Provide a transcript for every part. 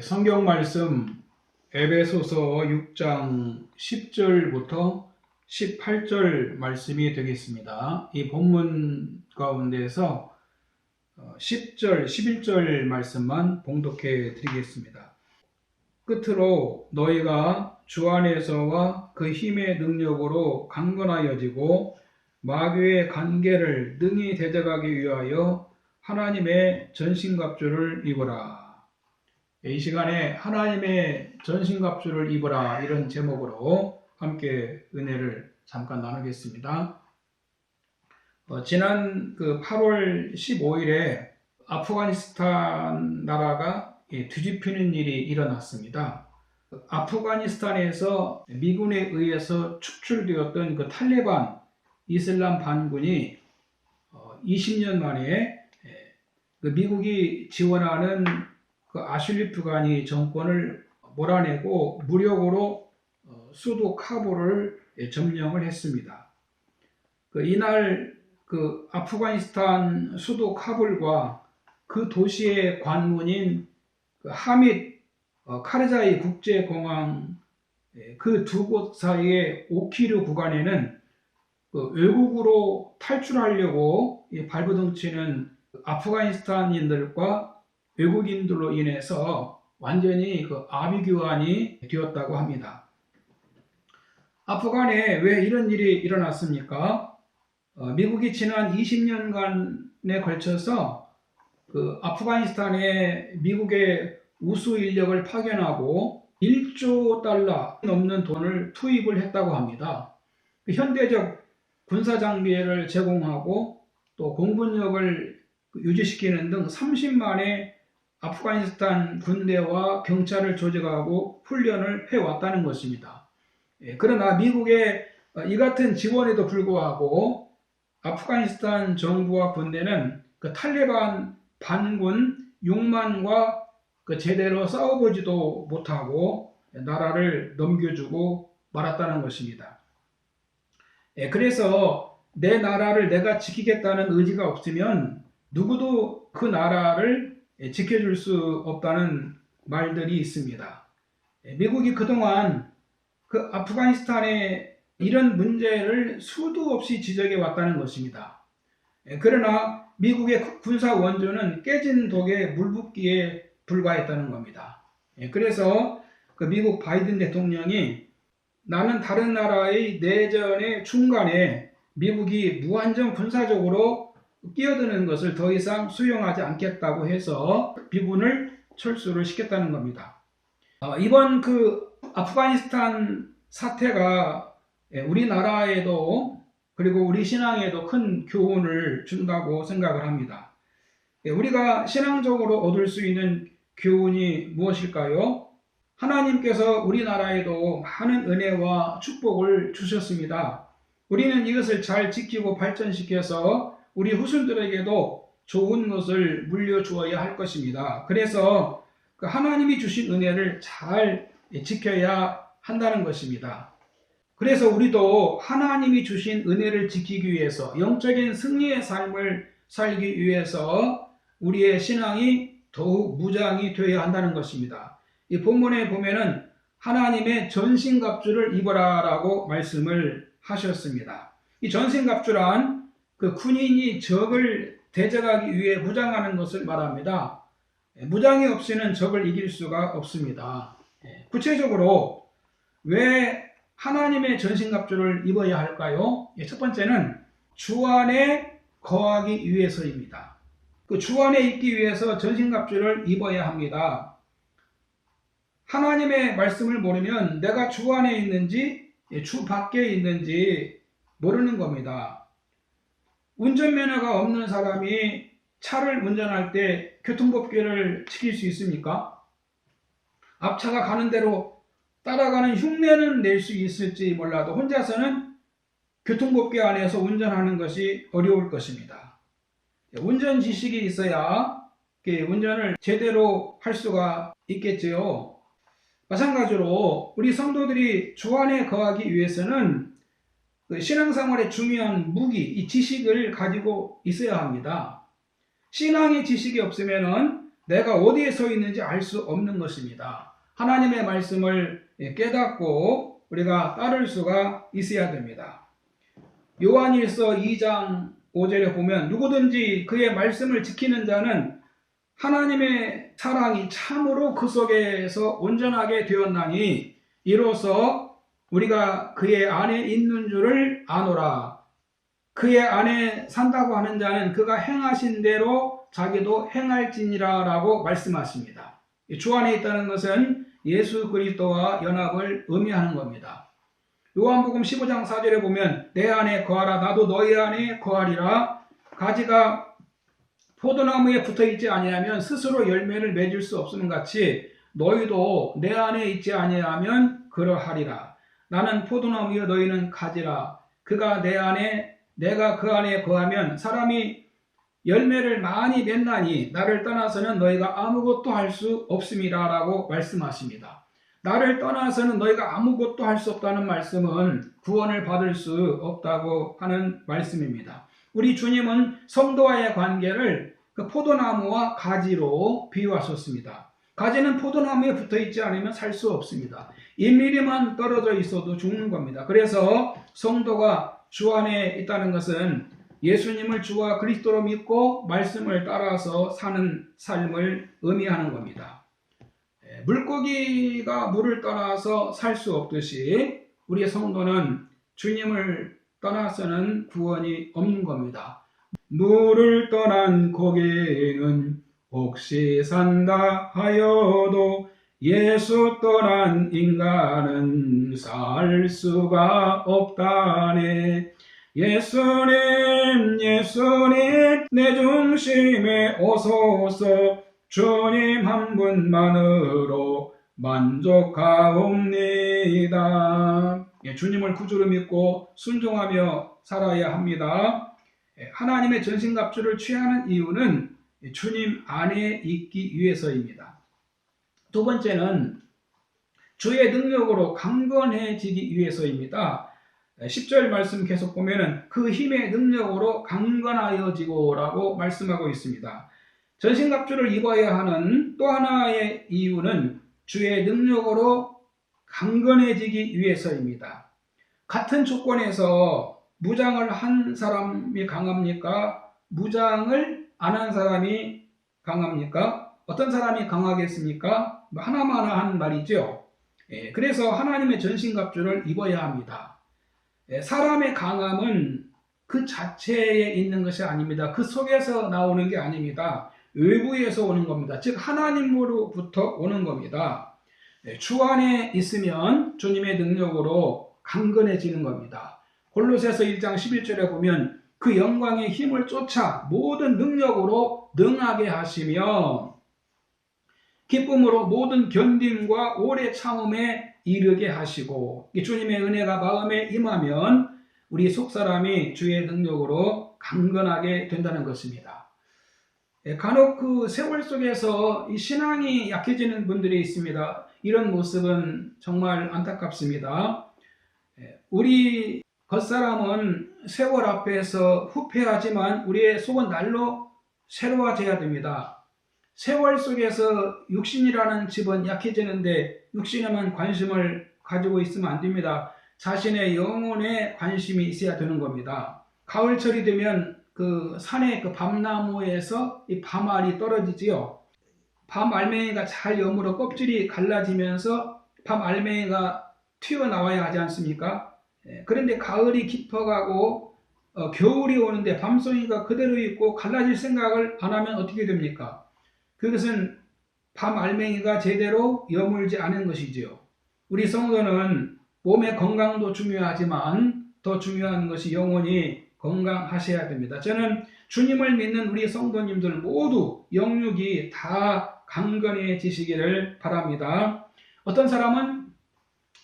성경 말씀 에베소서 6장 10절부터 18절 말씀이 되겠습니다. 이 본문 가운데서 10절, 11절 말씀만 봉독해 드리겠습니다. 끝으로 너희가 주 안에서와 그 힘의 능력으로 강건하여지고 마귀의 관계를 능히 대적하기 위하여 하나님의 전신갑주를 입으라. 이 시간에 하나님의 전신갑주를 입으라, 이런 제목으로 함께 은혜를 잠깐 나누겠습니다. 지난 8월 15일에 아프가니스탄 나라가 뒤집히는 일이 일어났습니다. 아프가니스탄에서 미군에 의해서 축출되었던 그 탈레반 이슬람 반군이 20년 만에 미국이 지원하는 그 아슐리프 가니 정권을 몰아내고 무력으로 수도 카불을 점령을 했습니다. 이날 아프가니스탄 수도 카불과 그 도시의 관문인 하밋 카르자이 국제공항 그 두 곳 사이의 5km 구간에는 외국으로 탈출하려고 발버둥치는 아프가니스탄인들과 외국인들로 인해서 완전히 아비규환이 되었다고 합니다. 아프간에 왜 이런 일이 일어났습니까? 미국이 지난 20년간에 걸쳐서 아프가니스탄에 미국의 우수 인력을 파견하고 1조 달러 넘는 돈을 투입을 했다고 합니다. 현대적 군사 장비를 제공하고 또 공군력을 유지시키는 등 30만의 아프가니스탄 군대와 경찰을 조직하고 훈련을 해왔다는 것입니다. 그러나 미국의 이 같은 지원에도 불구하고 아프가니스탄 정부와 군대는 탈레반 반군 6만과 제대로 싸워보지도 못하고 나라를 넘겨주고 말았다는 것입니다. 그래서 내 나라를 내가 지키겠다는 의지가 없으면 누구도 그 나라를 지켜줄 수 없다는 말들이 있습니다. 미국이 그동안 아프가니스탄의 이런 문제를 수도 없이 지적해 왔다는 것입니다. 그러나 미국의 군사 원조는 깨진 독에 물 붓기에 불과했다는 겁니다. 그래서 미국 바이든 대통령이 나는 다른 나라의 내전의 중간에 미국이 무한정 군사적으로 끼어드는 것을 더 이상 수용하지 않겠다고 해서 미군을 철수를 시켰다는 겁니다. 이번 아프가니스탄 사태가 우리나라에도 그리고 우리 신앙에도 큰 교훈을 준다고 생각을 합니다. 우리가 신앙적으로 얻을 수 있는 교훈이 무엇일까요? 하나님께서 우리나라에도 많은 은혜와 축복을 주셨습니다. 우리는 이것을 잘 지키고 발전시켜서 우리 후손들에게도 좋은 것을 물려주어야 할 것입니다. 그래서 하나님이 주신 은혜를 잘 지켜야 한다는 것입니다. 그래서 우리도 하나님이 주신 은혜를 지키기 위해서 영적인 승리의 삶을 살기 위해서 우리의 신앙이 더욱 무장이 되어야 한다는 것입니다. 이 본문에 보면은 하나님의 전신갑주를 입어라라고 말씀을 하셨습니다. 이 전신갑주란 군인이 적을 대적하기 위해 무장하는 것을 말합니다. 무장이 없이는 적을 이길 수가 없습니다. 구체적으로 왜 하나님의 전신갑주를 입어야 할까요? 첫 번째는 주 안에 거하기 위해서입니다. 주 안에 있기 위해서 전신갑주를 입어야 합니다. 하나님의 말씀을 모르면 내가 주 안에 있는지 주 밖에 있는지 모르는 겁니다. 운전면허가 없는 사람이 차를 운전할 때 교통법규를 지킬 수 있습니까? 앞차가 가는 대로 따라가는 흉내는 낼 수 있을지 몰라도 혼자서는 교통법규 안에서 운전하는 것이 어려울 것입니다. 운전 지식이 있어야 운전을 제대로 할 수가 있겠지요. 마찬가지로 우리 성도들이 주 안에 거하기 위해서는 신앙생활의 중요한 무기, 이 지식을 가지고 있어야 합니다. 신앙의 지식이 없으면 내가 어디에 서 있는지 알 수 없는 것입니다. 하나님의 말씀을 깨닫고 우리가 따를 수가 있어야 됩니다. 요한일서 2장 5절에 보면 누구든지 그의 말씀을 지키는 자는 하나님의 사랑이 참으로 그 속에서 온전하게 되었나니 이로써 우리가 그의 안에 있는 줄을 아노라. 그의 안에 산다고 하는 자는 그가 행하신 대로 자기도 행할지니라 라고 말씀하십니다. 주 안에 있다는 것은 예수 그리스도와 연합을 의미하는 겁니다. 요한복음 15장 4절에 보면 내 안에 거하라 나도 너희 안에 거하리라. 가지가 포도나무에 붙어있지 아니하면 스스로 열매를 맺을 수 없음 같이 너희도 내 안에 있지 아니하면 그러하리라. 나는 포도나무여 너희는 가지라. 그가 내 안에 내가 그 안에 거하면 사람이 열매를 많이 맺나니 나를 떠나서는 너희가 아무것도 할 수 없음이라 라고 말씀하십니다. 나를 떠나서는 너희가 아무것도 할 수 없다는 말씀은 구원을 받을 수 없다고 하는 말씀입니다. 우리 주님은 성도와의 관계를 그 포도나무와 가지로 비유하셨습니다. 가지는 포도나무에 붙어있지 않으면 살 수 없습니다. 1mm만 떨어져 있어도 죽는 겁니다. 그래서 성도가 주 안에 있다는 것은 예수님을 주와 그리스도로 믿고 말씀을 따라서 사는 삶을 의미하는 겁니다. 물고기가 물을 떠나서 살 수 없듯이 우리 성도는 주님을 떠나서는 구원이 없는 겁니다. 물을 떠난 고기는 혹시 산다 하여도 예수 떠난 인간은 살 수가 없다네. 예수님 예수님 내 중심에 오소서. 주님 한 분만으로 만족하옵니다. 주님을 구주로 믿고 순종하며 살아야 합니다. 하나님의 전신갑주를 취하는 이유는 주님 안에 있기 위해서입니다. 두 번째는 주의 능력으로 강건해지기 위해서입니다. 10절 말씀 계속 보면은 그 힘의 능력으로 강건하여지고 라고 말씀하고 있습니다. 전신갑주를 입어야 하는 또 하나의 이유는 주의 능력으로 강건해지기 위해서입니다. 같은 조건에서 무장을 한 사람이 강합니까? 무장을 안 한 사람이 강합니까? 어떤 사람이 강하겠습니까? 하나마나한 말이죠. 그래서 하나님의 전신갑주를 입어야 합니다. 사람의 강함은 그 자체에 있는 것이 아닙니다. 그 속에서 나오는 게 아닙니다. 외부에서 오는 겁니다. 즉 하나님으로부터 오는 겁니다. 주 안에 있으면 주님의 능력으로 강건해지는 겁니다. 골로새서 1장 11절에 보면 그 영광의 힘을 쫓아 모든 능력으로 능하게 하시며 기쁨으로 모든 견딤과 오래 참음에 이르게 하시고, 주님의 은혜가 마음에 임하면 우리 속사람이 주의 능력으로 강건하게 된다는 것입니다. 간혹 그 세월 속에서 이 신앙이 약해지는 분들이 있습니다. 이런 모습은 정말 안타깝습니다. 우리 겉사람은 세월 앞에서 후패하지만 우리의 속은 날로 새로워져야 됩니다. 세월 속에서 육신이라는 집은 약해지는데 육신에만 관심을 가지고 있으면 안 됩니다. 자신의 영혼에 관심이 있어야 되는 겁니다. 가을철이 되면 그 산의 그 밤나무에서 이 밤알이 떨어지지요. 밤알맹이가 잘 여물어 껍질이 갈라지면서 밤알맹이가 튀어나와야 하지 않습니까? 그런데 가을이 깊어가고 겨울이 오는데 밤송이가 그대로 있고 갈라질 생각을 안 하면 어떻게 됩니까? 그것은 밤알맹이가 제대로 여물지 않은 것이지요. 우리 성도는 몸의 건강도 중요하지만 더 중요한 것이 영혼이 건강하셔야 됩니다. 저는 주님을 믿는 우리 성도님들 모두 영육이 다 강건해지시기를 바랍니다. 어떤 사람은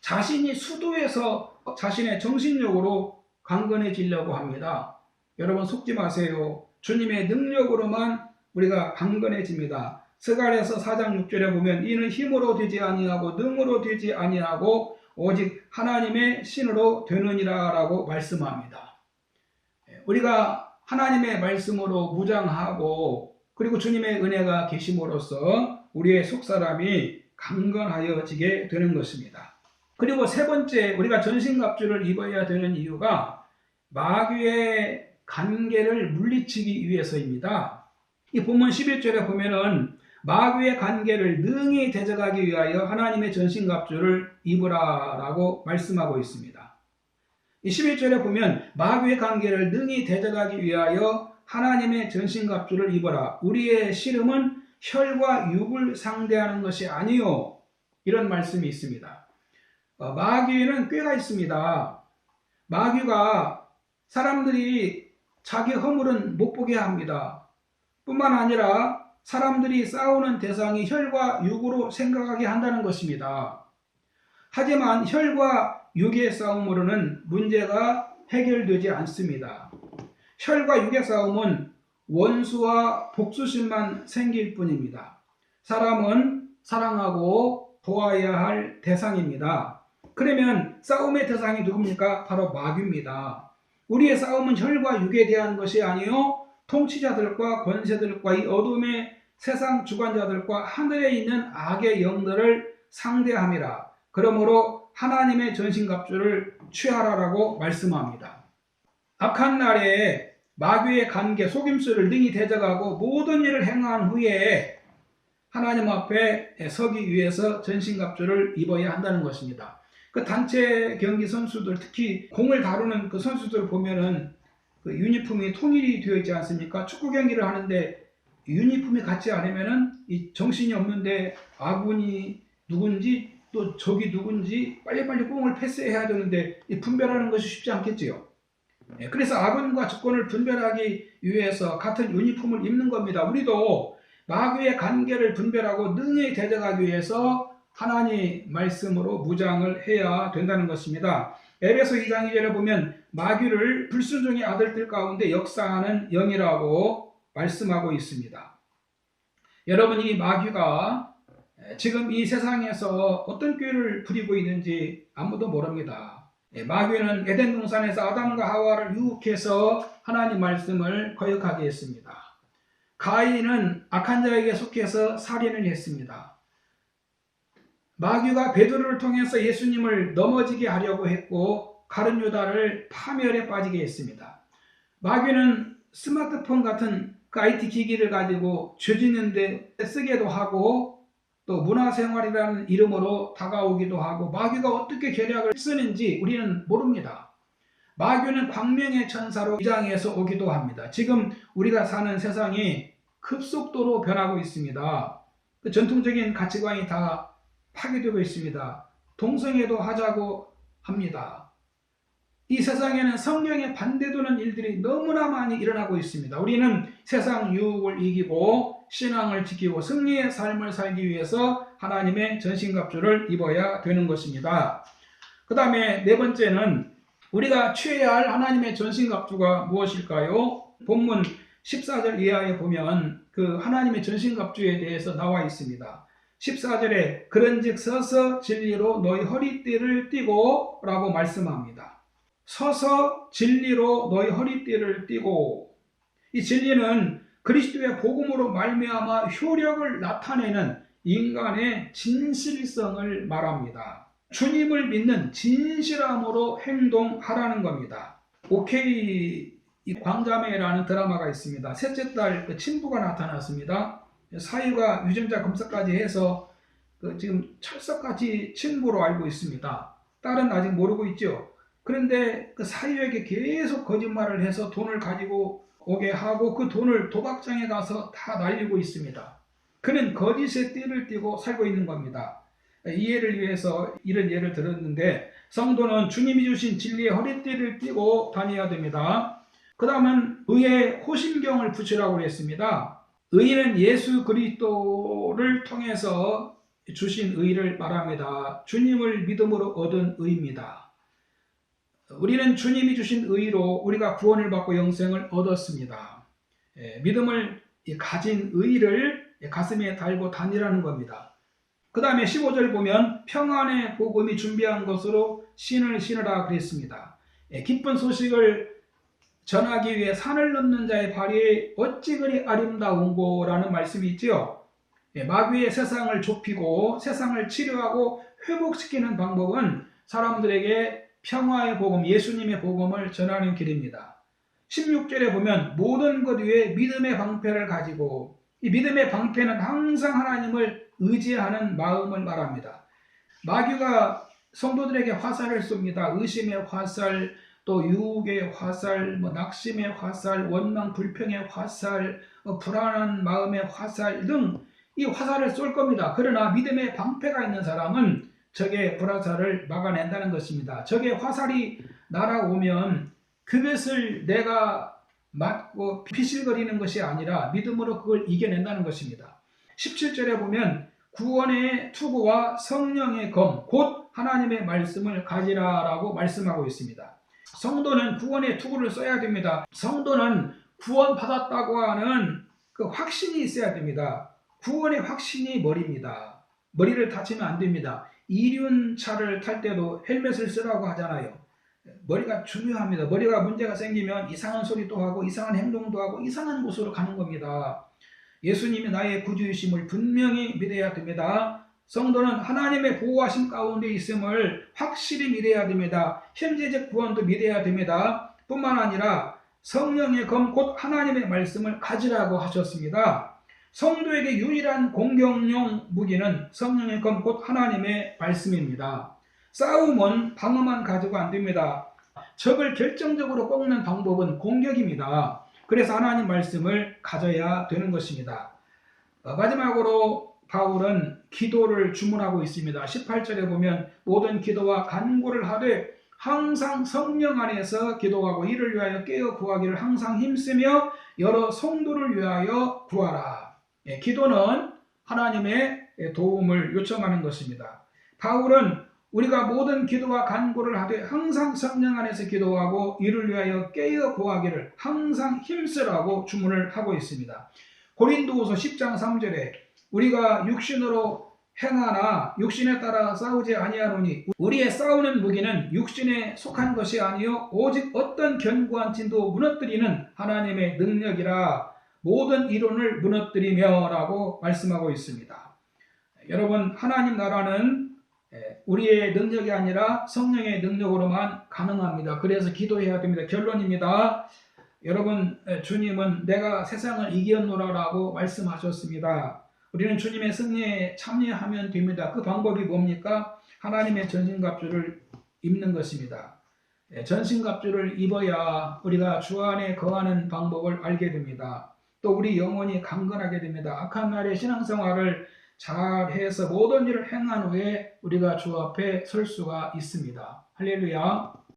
자신이 수도에서 자신의 정신력으로 강건해지려고 합니다. 여러분 속지 마세요. 주님의 능력으로만 우리가 강건해집니다. 스가랴서 4장 6절에 보면 이는 힘으로 되지 아니하고 능으로 되지 아니하고 오직 하나님의 신으로 되느니라 라고 말씀합니다. 우리가 하나님의 말씀으로 무장하고 그리고 주님의 은혜가 계심으로써 우리의 속사람이 강건하여지게 되는 것입니다. 그리고 세 번째, 우리가 전신갑주를 입어야 되는 이유가 마귀의 관계를 물리치기 위해서입니다. 이 본문 11절에 보면은 마귀의 관계를 능히 대적하기 위하여 하나님의 전신갑주를 입으라라고 말씀하고 있습니다. 이 11절에 보면 마귀의 관계를 능히 대적하기 위하여 하나님의 전신갑주를 입어라. 우리의 씨름은 혈과 육을 상대하는 것이 아니요. 이런 말씀이 있습니다. 마귀는 꾀가 있습니다. 마귀가 사람들이 자기 허물은 못 보게 합니다. 뿐만 아니라 사람들이 싸우는 대상이 혈과 육으로 생각하게 한다는 것입니다. 하지만 혈과 육의 싸움으로는 문제가 해결되지 않습니다. 혈과 육의 싸움은 원수와 복수심만 생길 뿐입니다. 사람은 사랑하고 도와야 할 대상입니다. 그러면 싸움의 대상이 누굽니까? 바로 마귀입니다. 우리의 싸움은 혈과 육에 대한 것이 아니요 통치자들과 권세들과 이 어둠의 세상 주관자들과 하늘에 있는 악의 영들을 상대함이라. 그러므로 하나님의 전신갑주를 취하라라고 말씀합니다. 악한 날에 마귀의 관계, 속임수를 능히 대적하고 모든 일을 행한 후에 하나님 앞에 서기 위해서 전신갑주를 입어야 한다는 것입니다. 그 단체 경기 선수들, 특히 공을 다루는 그 선수들 보면은 그 유니폼이 통일이 되어 있지 않습니까? 축구 경기를 하는데 유니폼이 같지 않으면은 이 정신이 없는데 아군이 누군지 또 적이 누군지 빨리빨리 공을 패스해야 되는데 이 분별하는 것이 쉽지 않겠지요. 그래서 아군과 적군을 분별하기 위해서 같은 유니폼을 입는 겁니다. 우리도 마귀의 관계를 분별하고 능히 대적하기 위해서 하나님 말씀으로 무장을 해야 된다는 것입니다. 에베소 2장 2절에 보면 마귀를 불순종의 아들들 가운데 역사하는 영이라고 말씀하고 있습니다. 여러분, 이 마귀가 지금 이 세상에서 어떤 꾀를 부리고 있는지 아무도 모릅니다. 마귀는 에덴 동산에서 아담과 하와를 유혹해서 하나님 말씀을 거역하게 했습니다. 가인은 악한 자에게 속해서 살인을 했습니다. 마귀가 베드로를 통해서 예수님을 넘어지게 하려고 했고 가룟 유다를 파멸에 빠지게 했습니다. 마귀는 스마트폰 같은 그 IT 기기를 가지고 죄 짓는 데 쓰게도 하고 또 문화생활이라는 이름으로 다가오기도 하고 마귀가 어떻게 계략을 쓰는지 우리는 모릅니다. 마귀는 광명의 천사로 위장해서 오기도 합니다. 지금 우리가 사는 세상이 급속도로 변하고 있습니다. 그 전통적인 가치관이 다 파괴되고 있습니다. 동성애도 하자고 합니다. 이 세상에는 성경에 반대되는 일들이 너무나 많이 일어나고 있습니다. 우리는 세상 유혹을 이기고 신앙을 지키고 승리의 삶을 살기 위해서 하나님의 전신갑주를 입어야 되는 것입니다. 그 다음에 네 번째는 우리가 취해야 할 하나님의 전신갑주가 무엇일까요? 본문 14절 이하에 보면 그 하나님의 전신갑주에 대해서 나와 있습니다. 14절에 그런즉 서서 진리로 너희 허리띠를 띠고 라고 말씀합니다. 서서 진리로 너희 허리띠를 띠고, 이 진리는 그리스도의 복음으로 말미암아 효력을 나타내는 인간의 진실성을 말합니다. 주님을 믿는 진실함으로 행동하라는 겁니다. OK 광자매라는 드라마가 있습니다. 셋째 딸 친부가 나타났습니다. 사유가 유전자 검사까지 해서 지금 철석같이 친부로 알고 있습니다. 딸은 아직 모르고 있죠. 그런데 그 사유에게 계속 거짓말을 해서 돈을 가지고 오게 하고 그 돈을 도박장에 가서 다 날리고 있습니다. 그는 거짓의 띠를 띠고 살고 있는 겁니다. 이해를 위해서 이런 예를 들었는데 성도는 주님이 주신 진리의 허리띠를 띠고 다녀야 됩니다. 그 다음은 의의 호심경을 붙이라고 했습니다. 의는 예수 그리스도를 통해서 주신 의를 말합니다. 주님을 믿음으로 얻은 의입니다. 우리는 주님이 주신 의로 우리가 구원을 받고 영생을 얻었습니다. 믿음을 가진 의를 가슴에 달고 다니라는 겁니다. 그 다음에 15절 보면 평안의 복음이 준비한 것으로 신을 신으라 그랬습니다. 기쁜 소식을 전하기 위해 산을 넘는 자의 발이 어찌 그리 아름다운고라는 말씀이 있지요. 마귀의 세상을 좁히고 세상을 치료하고 회복시키는 방법은 사람들에게 평화의 복음, 예수님의 복음을 전하는 길입니다. 16절에 보면 모든 것 위에 믿음의 방패를 가지고, 이 믿음의 방패는 항상 하나님을 의지하는 마음을 말합니다. 마귀가 성도들에게 화살을 쏩니다. 의심의 화살, 또 유혹의 화살, 낙심의 화살, 원망 불평의 화살, 불안한 마음의 화살 등 이 화살을 쏠 겁니다. 그러나 믿음의 방패가 있는 사람은 적의 불화살을 막아낸다는 것입니다. 적의 화살이 날아오면 그것을 내가 맞고 피실거리는 것이 아니라 믿음으로 그걸 이겨낸다는 것입니다. 17절에 보면 구원의 투구와 성령의 검, 곧 하나님의 말씀을 가지라라고 말씀하고 있습니다. 성도는 구원의 투구를 써야 됩니다. 성도는 구원받았다고 하는 그 확신이 있어야 됩니다. 구원의 확신이 머리입니다. 머리를 다치면 안 됩니다. 이륜차를 탈 때도 헬멧을 쓰라고 하잖아요. 머리가 중요합니다. 머리가 문제가 생기면 이상한 소리도 하고 이상한 행동도 하고 이상한 곳으로 가는 겁니다. 예수님이 나의 구주이심을 분명히 믿어야 됩니다. 성도는 하나님의 보호하심 가운데 있음을 확실히 믿어야 됩니다. 현재적 구원도 믿어야 됩니다. 뿐만 아니라 성령의 검 곧 하나님의 말씀을 가지라고 하셨습니다. 성도에게 유일한 공격용 무기는 성령의 검 곧 하나님의 말씀입니다. 싸움은 방어만 가지고 안 됩니다. 적을 결정적으로 꺾는 방법은 공격입니다. 그래서 하나님 말씀을 가져야 되는 것입니다. 마지막으로 바울은 기도를 주문하고 있습니다. 18절에 보면 모든 기도와 간구를 하되 항상 성령 안에서 기도하고 이를 위하여 깨어 구하기를 항상 힘쓰며 여러 성도를 위하여 구하라. 기도는 하나님의 도움을 요청하는 것입니다. 바울은 우리가 모든 기도와 간구를 하되 항상 성령 안에서 기도하고 이를 위하여 깨어 구하기를 항상 힘쓰라고 주문을 하고 있습니다. 고린도후서 10장 3절에 우리가 육신으로 행하나 육신에 따라 싸우지 아니하노니 우리의 싸우는 무기는 육신에 속한 것이 아니요 오직 어떤 견고한 진도 무너뜨리는 하나님의 능력이라 모든 이론을 무너뜨리며 라고 말씀하고 있습니다. 여러분, 하나님 나라는 우리의 능력이 아니라 성령의 능력으로만 가능합니다. 그래서 기도해야 됩니다. 결론입니다. 여러분, 주님은 내가 세상을 이겼노라 라고 말씀하셨습니다. 우리는 주님의 승리에 참여하면 됩니다. 그 방법이 뭡니까? 하나님의 전신갑주를 입는 것입니다. 전신갑주를 입어야 우리가 주 안에 거하는 방법을 알게 됩니다. 또 우리 영혼이 강건하게 됩니다. 악한 날의 신앙생활을 잘해서 모든 일을 행한 후에 우리가 주 앞에 설 수가 있습니다. 할렐루야.